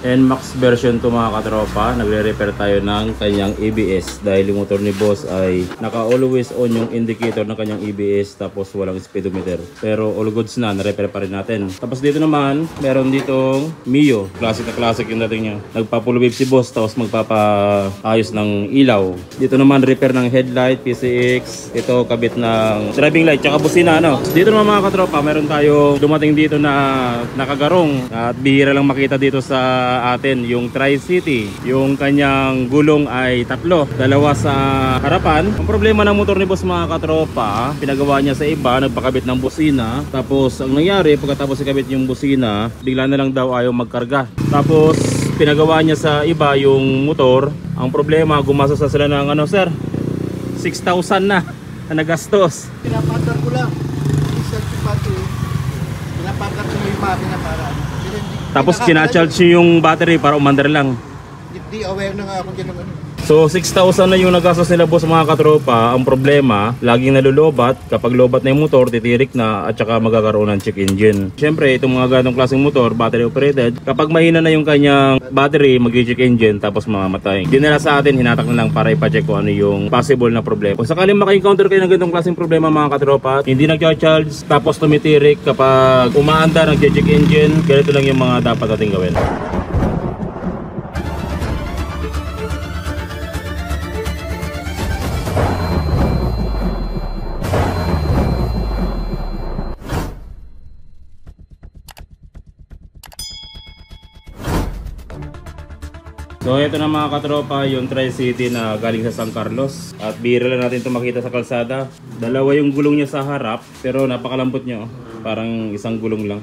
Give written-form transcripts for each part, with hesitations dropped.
NMAX version to mga katropa. Nagre-repair tayo ng kanyang ABS dahil yung motor ni boss ay naka-always on yung indicator ng kanyang ABS tapos walang speedometer. Pero all goods na, na-repair pa rin natin. Tapos dito naman, meron ditong Mio. Classic na classic yung dating niya. Nagpapulubib si boss tapos magpapaayos ng ilaw. Dito naman repair ng headlight, PCX. Ito kabit ng driving light tsaka busina, ano. Dito naman mga katropa, meron tayo dumating dito na nakagarong at bihira lang makita dito sa atin, yung Tri-City. Yung kanyang gulong ay tatlo, dalawa sa harapan. Ang problema ng motor ni boss mga katropa, pinagawa niya sa iba, nagpakabit ng busina. Tapos ang nangyari, pagkatapos ikabit yung busina, bigla na lang daw ayaw magkarga. Tapos pinagawa niya sa iba yung motor. Ang problema, gumastos na sila ng ano sir, 6,000 na nagastos. Pinapandar ko lang. Pinapandar ko yung makina para tapos kina-charge yung battery para umandar lang. Hindi aware na nga ako dyan ng ano. So 6,000 na yung nagastos nila boss mga katropa. Ang problema, laging nalulobat. Kapag lobat na yung motor, titirik na at saka magkakaroon ng check engine. Siyempre, itong mga ganong klaseng motor, battery operated, kapag mahina na yung kanyang battery, mag-check engine tapos mamamatay. Dinala sa atin, hinatak na lang para ipacheck kung ano yung possible na problema. Kung sakaling maka-encounter kayo ng ganong klaseng problema mga katropa, hindi nag-charge tapos tumitirik, kapag umaandar, nag-check engine, ganito lang yung mga dapat natin gawin. So ito na mga katropa, yung Tri-City na galing sa San Carlos. At bihira lang natin ito makita sa kalsada. Dalawa yung gulong niya sa harap, pero napakalambot niya, oh. Parang isang gulong lang.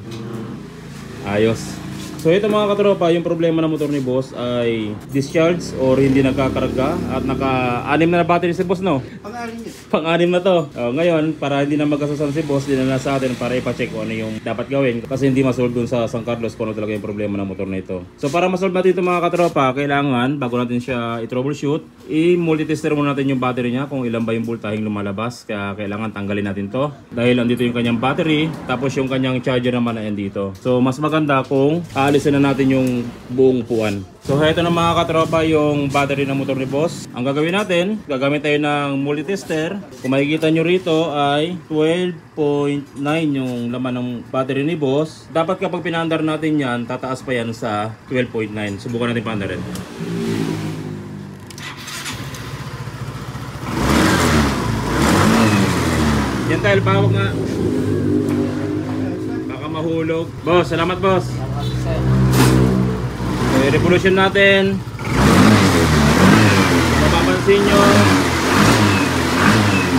Ayos. So ito mga katropa, yung problema ng motor ni boss ay discharge or hindi nagkakarga. At naka-anim na battery si boss, no? Pang-anim yun. Pang-anim na to. Ngayon, para hindi na magkasusan si boss, dinala sa atin para ipacheck kung ano yung dapat gawin. Kasi hindi masolve dun sa San Carlos kung ano talaga yung problema ng motor na ito. So para masolve natin ito mga katropa, kailangan, bago natin siya i-troubleshoot, i-multitester muna natin yung battery niya kung ilan ba yung voltaheng lumalabas. Kaya kailangan tanggalin natin to. Dahil andito yung kanyang battery, tapos yung kanyang charger naman na dito. So mas maganda kung aalisin na natin yung buong upuan. So ito na mga katropa yung battery ng motor ni boss. Ang gagawin natin, gagamit tayo ng multitester. Kung makikita nyo rito ay 12.9 yung laman ng battery ni boss. Dapat kapag pinandar natin yan, tataas pa yan sa 12.9. Subukan natin pandarin. Yan tayo, pawag nga. Baka mahulog. Boss, salamat boss. Okay, revolution natin. Mapapansin nyo,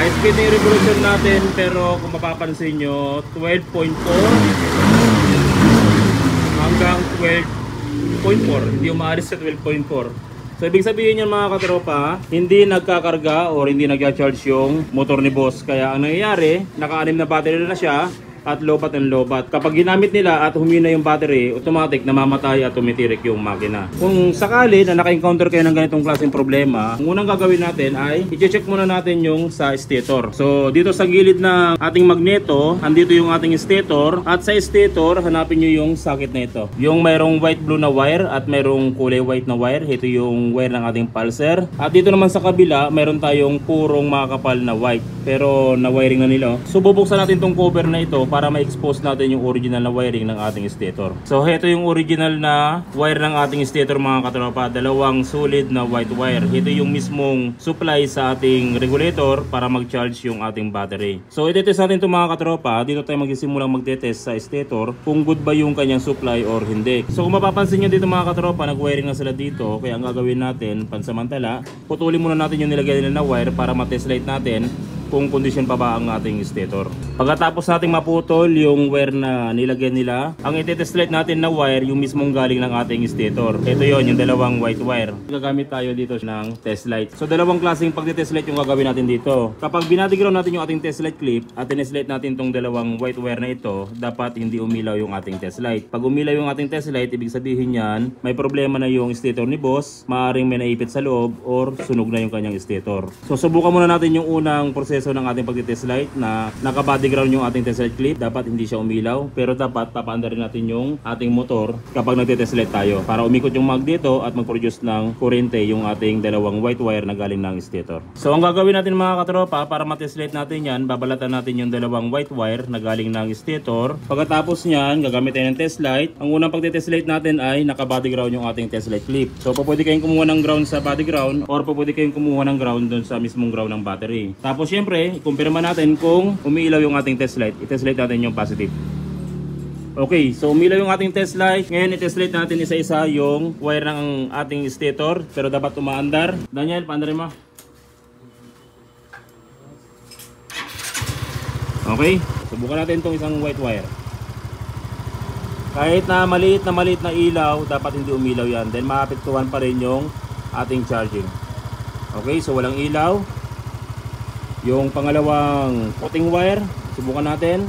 high speed na yung revolution natin, pero kung mapapansin nyo, 12.4 hanggang 12.4, hindi umaalis sa 12.4. So ibig sabihin yan mga katropa, hindi nagkakarga or hindi nag-charge yung motor ni boss. Kaya ang nangyayari, naka-anim na battery na siya at lobat and lobat. Kapag ginamit nila at humina yung battery, automatic namamatay at tumitirik yung makina. Kung sakali na naka-encounter kayo ng ganitong klaseng problema, ang unang gagawin natin ay i-check muna natin yung sa stator. So dito sa gilid ng ating magneto, andito yung ating stator, at sa stator hanapin nyo yung socket na ito. Yung mayroong white blue na wire at mayroong kulay white na wire. Ito yung wire ng ating pulser. At dito naman sa kabila, mayroon tayong purong makakapal na white, pero na wiring na nila. So bubuksan natin tong cover na ito para ma-expose natin yung original na wiring ng ating stator. So ito yung original na wire ng ating stator mga katropa, dalawang solid na white wire. Ito yung mismong supply sa ating regulator para mag-charge yung ating battery. So i-test natin ito mga katropa. Dito tayo magsimulang mag-test sa stator kung good ba yung kanyang supply or hindi. So kung mapapansin nyo dito mga katropa, nag-wiring na sila dito. Kaya ang gagawin natin pansamantala, putulin muna natin yung nilagay nila na wire para ma-test light natin kung kondisyon pa ba ang ating stator. Pagkatapos nating maputol yung wire na nilagyan nila, ang i-test light natin na wire yung mismong galing ng ating stator. Ito yon, yung dalawang white wire. Gagamit tayo dito ng test light. So dalawang klaseng pag-test light yung gagawin natin dito. Kapag binadiground natin yung ating test light clip at test light natin tong dalawang white wire na ito, dapat hindi umilaw yung ating test light. Pag umilaw yung ating test light, ibig sabihin yan, may problema na yung stator ni boss, maaaring may naipit sa loob or sunog na yung kanyang stator. So subukan muna natin yung unang proseso proseso ng ating pagtitest light na naka-body ground yung ating test light clip. Dapat hindi siya umilaw, pero dapat papaandar rin natin yung ating motor kapag nagtitest light tayo para umikot yung mag dito at mag-produce ng kuryente yung ating dalawang white wire na galing ng stator. So ang gagawin natin mga katropa para matest light natin yan, babalatan natin yung dalawang white wire na galing ng stator. Pagkatapos nyan, gagamit tayo ng test light. Ang unang pagtitest light natin ay naka-body ground yung ating test light clip. So pwede kayong kumuha ng ground sa body ground or pwede kayong kumuha ng ground doon sa mismong ground ng battery. Tapos syempre, ikumpirma natin kung umiilaw yung ating test light. I-test light natin yung positive. Okay, so umilaw yung ating test light. Ngayon i-test light natin isa-isa yung wire ng ating stator, pero dapat umaandar. Daniel, paandarin mo. Okay, subukan natin itong isang white wire. Kahit na maliit na ilaw, dapat hindi umilaw yan. Then maapektuhan pa rin yung ating charging. Okay, so walang ilaw. Yung pangalawang puting wire, subukan natin.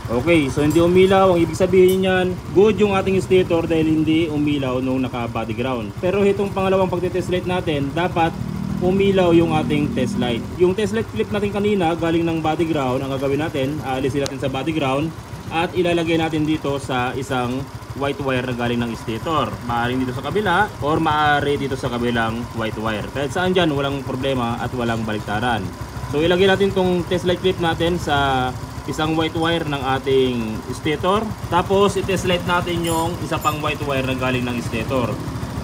Okay, so hindi umilaw. Ang ibig sabihin niyan, good yung ating stator dahil hindi umilaw nung naka-body ground. Pero itong pangalawang pagtitest light natin, dapat umilaw yung ating test light. Yung test light clip natin kanina, galing ng body ground. Ang gagawin natin, aalisin natin sa body ground at ilalagay natin dito sa isang white wire na galing ng stator. Maaaring dito sa kabila or maaari dito sa kabilang white wire. Kahit saan dyan, walang problema at walang baliktaran. So ilagay natin tong test light clip natin sa isang white wire ng ating stator. Tapos i-test light natin yung isa pang white wire na galing ng stator.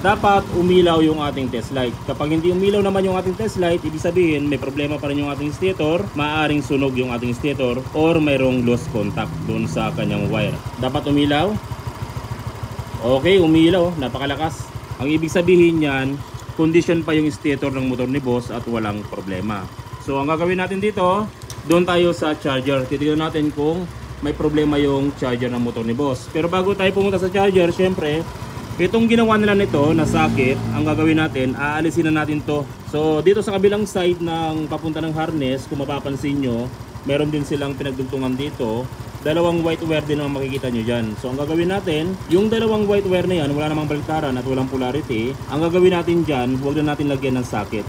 Dapat umilaw yung ating test light. Kapag hindi umilaw naman yung ating test light, ibig sabihin may problema pa rin yung ating stator, maaaring sunog yung ating stator or mayroong lost contact dun sa kanyang wire. Dapat umilaw. Okay, umilaw, napakalakas. Ang ibig sabihin niyan, condition pa yung stator ng motor ni boss at walang problema. So ang gagawin natin dito, doon tayo sa charger. Titignan natin kung may problema yung charger ng motor ni boss. Pero bago tayo pumunta sa charger, syempre, itong ginawa nila nito na socket, ang gagawin natin, aalisin na natin to. So dito sa kabilang side ng papunta ng harness, kung mapapansin nyo, meron din silang pinagdugtungan dito. Dalawang white wire din ang makikita nyo dyan. So ang gagawin natin, yung dalawang white wire na yan, wala namang baliktaran at walang polarity. Ang gagawin natin dyan, huwag na natin lagyan ng socket.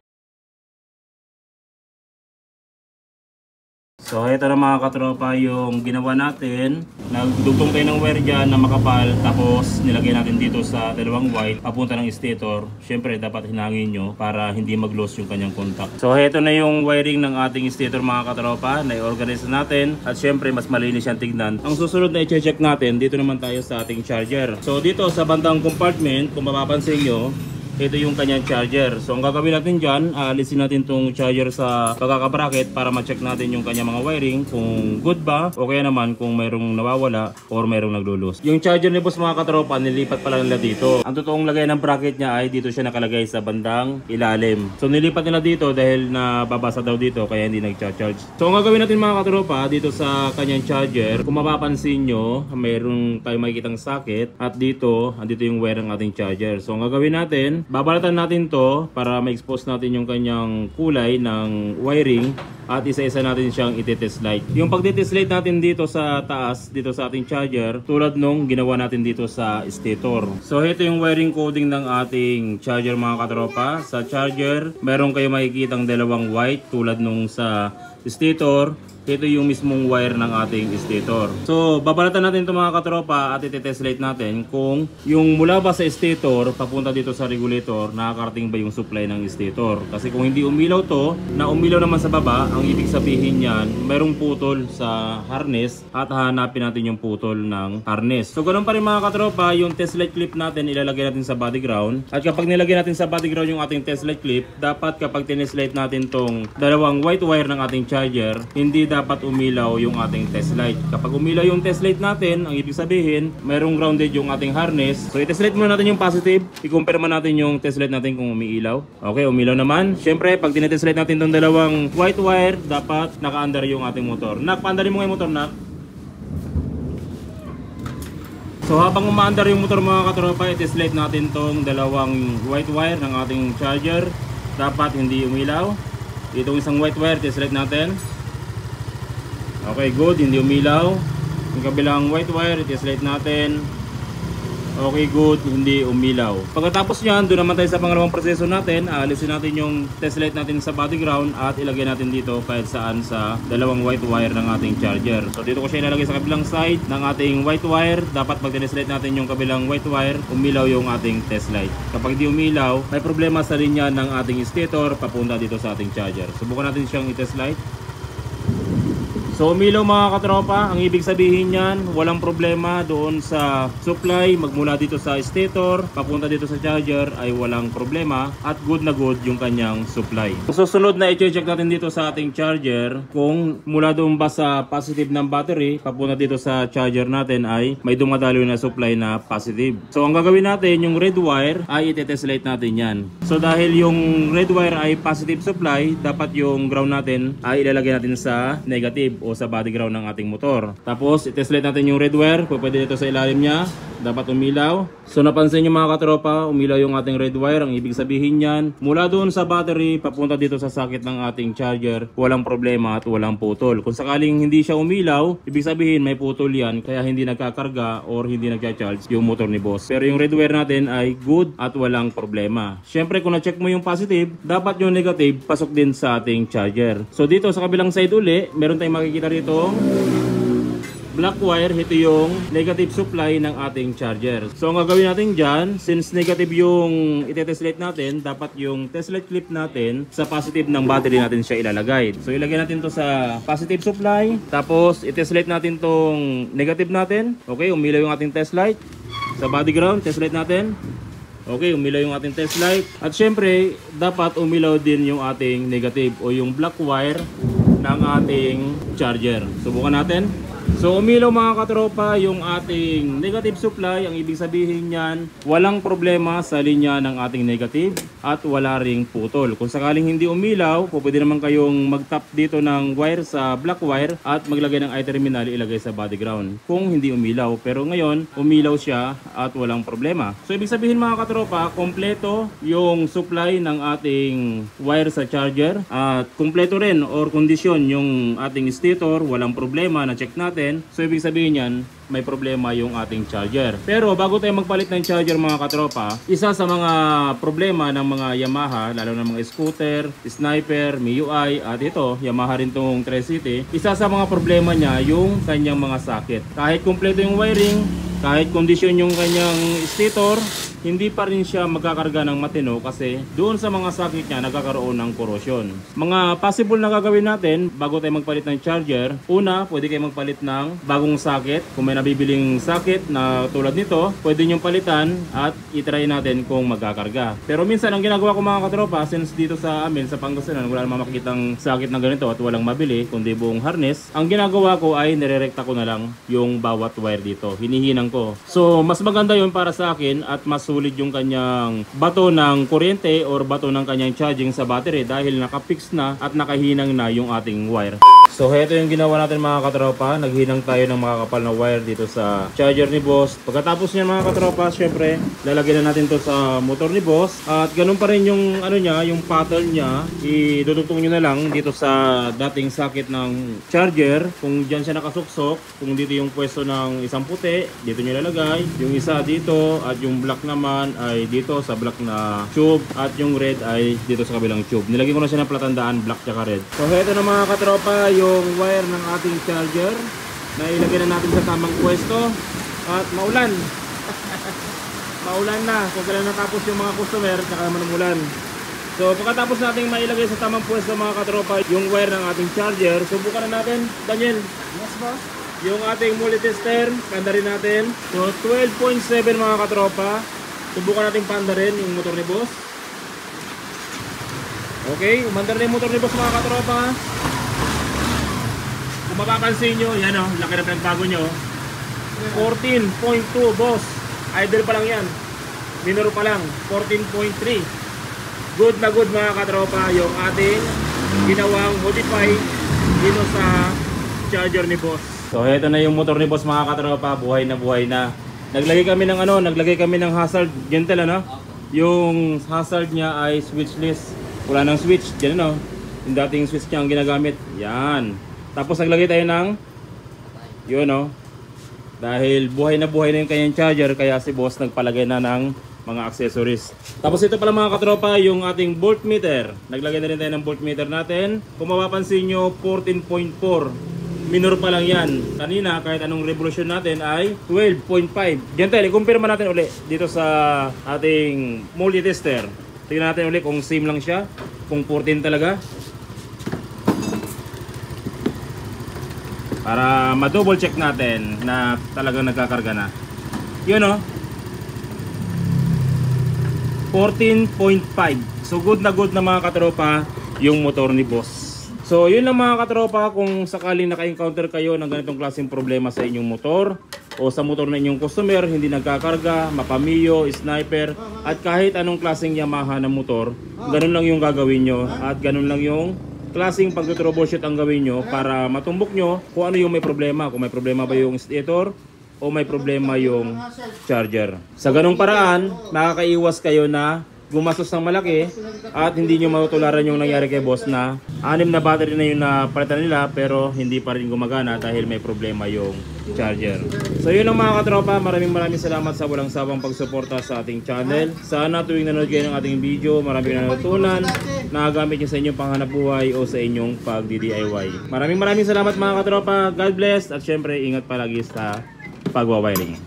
So ito na mga katropa yung ginawa natin. Nagdugtong tayo ng wire dyan na makapal, tapos nilagay natin dito sa dalawang white papunta ng stator. Syempre dapat hinangin nyo para hindi mag-loss yung kanyang contact. So ito na yung wiring ng ating stator mga katropa. Na-organize natin at syempre mas malinis siyang tignan. Ang susunod na i-check natin, dito naman tayo sa ating charger. So dito sa bandang compartment, kung mapapansin nyo, ito yung kanyang charger. So ang gagawin natin dyan, alisin natin tong charger sa pagkakabracket para ma-check natin yung kanyang mga wiring kung good ba o kaya naman kung mayroong nawawala or mayroong naglulus. Yung charger ni boss mga katropa, nilipat pala nila dito. Ang totoong lagay ng bracket niya ay dito siya nakalagay sa bandang ilalim. So nilipat nila dito dahil nababasa daw dito kaya hindi nag-charge. So ang gagawin natin mga katropa, dito sa kanyang charger, kung mapapansin nyo, mayroong tayo makikitang socket at dito, andito yung wire ng ating charger. So ang gagawin natin, babalatan natin to para ma-expose natin yung kanyang kulay ng wiring at isa-isa natin siyang i-test light. Yung pag-test light natin dito sa taas, dito sa ating charger, tulad nung ginawa natin dito sa stator. So ito yung wiring coding ng ating charger mga katropa. Sa charger, meron kayo makikitang dalawang white tulad nung sa stator. Ito yung mismong wire ng ating stator. So, babalatan natin ito mga katropa at iti-test light natin kung yung mula ba sa stator papunta dito sa regulator, nakakarating ba yung supply ng stator. Kasi kung hindi umilaw to, na umilaw naman sa baba, ang ibig sabihin yan, mayroong putol sa harness at hahanapin natin yung putol ng harness. So, ganun pa rin mga katropa, yung test light clip natin ilalagay natin sa body ground. At kapag nilagay natin sa body ground yung ating test light clip, dapat kapag tinest light natin tong dalawang white wire ng ating charger, hindi dapat umilaw yung ating test light. Kapag umilaw yung test light natin, ang ibig sabihin, mayroong grounded yung ating harness. So i-test light muna natin yung positive. I-compare natin yung test light natin kung umiilaw. Okay, umilaw naman. Siyempre, pag tinetest light natin itong dalawang white wire, dapat naka-under yung ating motor. Nak, paandarin mo nga yung motor, Nak. So habang umaandar yung motor mga katropa, i-test light natin tong dalawang white wire ng ating charger. Dapat hindi umilaw. Itong isang white wire, test light natin. Okay, good, hindi umilaw. Yung kabilang white wire, i-test light natin. Okay, good, hindi umilaw. Pagkatapos nyan, doon naman tayo sa pangalawang proseso natin. Alisin natin yung test light natin sa body ground at ilagay natin dito kahit saan sa dalawang white wire ng ating charger. So dito ko siya ilalagay sa kabilang side ng ating white wire. Dapat pag test light natin yung kabilang white wire, umilaw yung ating test light. Kapag di umilaw, may problema sa linya ng ating stator papunta dito sa ating charger. Subukan natin siyang i-test light. So umilaw mga katropa, ang ibig sabihin niyan, walang problema doon sa supply, magmula dito sa stator, papunta dito sa charger ay walang problema at good na good yung kanyang supply. Susunod na i-check natin dito sa ating charger kung mula doon ba sa positive ng battery, papunta dito sa charger natin ay may dumadaloy na supply na positive. So ang gagawin natin, yung red wire ay i-test light natin yan. So dahil yung red wire ay positive supply, dapat yung ground natin ay ilalagay natin sa negative o sa body ground ng ating motor. Tapos i-test light natin yung red wire, pwede dito sa ilalim niya, dapat umilaw. So napansin nyo mga katropa, umilaw yung ating red wire. Ang ibig sabihin yan, mula doon sa battery papunta dito sa socket ng ating charger, walang problema at walang putol. Kung sakaling hindi siya umilaw, ibig sabihin may putol yan, kaya hindi nagkakarga or hindi nagcha-charge yung motor ni boss. Pero yung red wire natin ay good at walang problema. Syempre kung na-check mo yung positive, dapat yung negative pasok din sa ating charger. So dito sa kabilang side uli, meron tayong makikita rito black wire, ito yung negative supply ng ating charger. So ang gagawin natin dyan, since negative yung ite-test light natin, dapat yung test light clip natin sa positive ng battery natin siya ilalagay. So ilagay natin to sa positive supply, tapos i-test light natin tong negative natin. Okay, umilaw yung ating test light. Sa body ground, test light natin. Okay, umilaw yung ating test light. At syempre, dapat umilaw din yung ating negative o yung black wire ng ating charger. Subukan natin. So umilaw mga katropa yung ating negative supply. Ang ibig sabihin niyan, walang problema sa linya ng ating negative at wala ring putol. Kung sakaling hindi umilaw, pwede naman kayong mag-tap dito ng wire sa black wire at maglagay ng I-terminal ilagay sa body ground kung hindi umilaw. Pero ngayon, umilaw siya at walang problema. So ibig sabihin mga katropa, kompleto yung supply ng ating wire sa charger at kompleto rin or kondisyon yung ating stator, walang problema, na-check natin. So ibig sabihin yan, may problema yung ating charger. Pero bago tayo magpalit ng charger mga katropa, isa sa mga problema ng mga Yamaha, lalo na mga scooter, sniper, MIUI, at ito, Yamaha rin tong Tri-City, isa sa mga problema niya yung kanyang mga socket. Kahit kompleto yung wiring, kahit kondisyon yung kanyang stator, hindi pa rin siya magkakarga ng matino kasi doon sa mga socket niya nagkakaroon ng corrosion. Mga possible na gagawin natin bago tayo magpalit ng charger, una, pwede kayo magpalit ng bagong socket. Kung may nabibiling socket na tulad nito, pwede nyo palitan at itry natin kung magkakarga. Pero minsan ang ginagawa ko mga katropa, since dito sa amin sa Pangasinan wala namang makikitang socket na ganito at walang mabili kundi buong harness, ang ginagawa ko ay nirerekta ko na lang yung bawat wire dito, hinihinang ko. So mas maganda yun para sa akin at mas sulit yung kanyang bato ng kuryente or bato ng kanyang charging sa battery dahil nakapix na at nakahinang na yung ating wire. So ito yung ginawa natin mga katropa, naghinang tayo ng makakapal na wire dito sa charger ni boss. Pagkatapos niyan mga katropa, syempre lalagyan na natin to sa motor ni boss at ganun pa rin yung ano niya, yung pattern niya, idudugtong niyo na lang dito sa dating socket ng charger. Kung diyan siya nakasuksok, kung dito yung pwesto ng isang puti, dito niyo lalagay, yung isa dito at yung black naman ay dito sa black na tube at yung red ay dito sa kabilang tube. Nilagyan ko na siya ng platandaan, black tsaka red. So ito na mga katropa yung wire ng ating charger na ilagay na natin sa tamang pwesto at maulan. Maulan na, kung kailan natapos yung mga customer tsaka naman umulan. So pagkatapos natin mailagay sa tamang pwesto mga katropa yung wire ng ating charger, subukan na natin. Daniel, Yes, boss. yung ating multi-tester, panda rin natin. So 12.7 mga katropa. Subukan natin panda rin yung motor ni boss. Okay, umandar na yung motor ni boss mga katropa. Kung mapapansin nyo, yan o, laki na pinagbago nyo. 14.2 boss. Idle pa lang yan. Minor pa lang, 14.3. Good na good mga katropa yung ating ginawang modify dito sa charger ni boss. So ito na yung motor ni boss mga katropa, buhay na buhay na. Naglagay kami ng ano, naglagay kami ng hazard, gentle ano. Yung hazard niya ay switchless. Wala nang switch, yan ano. Yung dating switch niya ang ginagamit. Yan. Tapos naglagay tayo ng yun no. Dahil buhay na yung kanyang charger, kaya si boss nagpalagay na ng mga accessories. Tapos ito pala mga katropa, yung ating voltmeter. Naglagay na rin tayo ng voltmeter natin. Kung mapapansin nyo, 14.4. Minor pa lang yan. Kanina, kahit anong revolution natin ay 12.5. Gentle, i-compare natin uli dito sa ating multi-tester. Tingnan natin uli kung same lang siya, kung 14 talaga. Para ma-double check natin na talagang nagkakarga na. Yun o. 14.5. So good na mga katropa yung motor ni boss. So yun lang mga katropa, kung sakaling naka-encounter kayo ng ganitong klaseng problema sa inyong motor o sa motor na inyong customer, hindi nagkakarga, mapamiyo, sniper, at kahit anong klaseng Yamaha na motor, ganun lang yung gagawin nyo at ganun lang yung klaseng pag-troubleshoot ang gawin nyo para matumbok nyo kung ano yung may problema. Kung may problema ba yung stator o may problema yung charger. Sa ganung paraan, makakaiwas kayo na gumastos ng malaki at hindi nyo matutularan yung nangyari kay boss na 6 na battery na yung napalitan nila pero hindi pa rin gumagana dahil may problema yung charger. So yun ang mga katropa, maraming salamat sa walang sawang pagsuporta sa ating channel. Sana tuwing nanood kayo ng ating video, maraming natutunan, nagagamit nyo sa inyong panghanap buhay o sa inyong pag-DIY. Maraming salamat mga katropa, God bless, at syempre ingat palagi sa pagwawiring.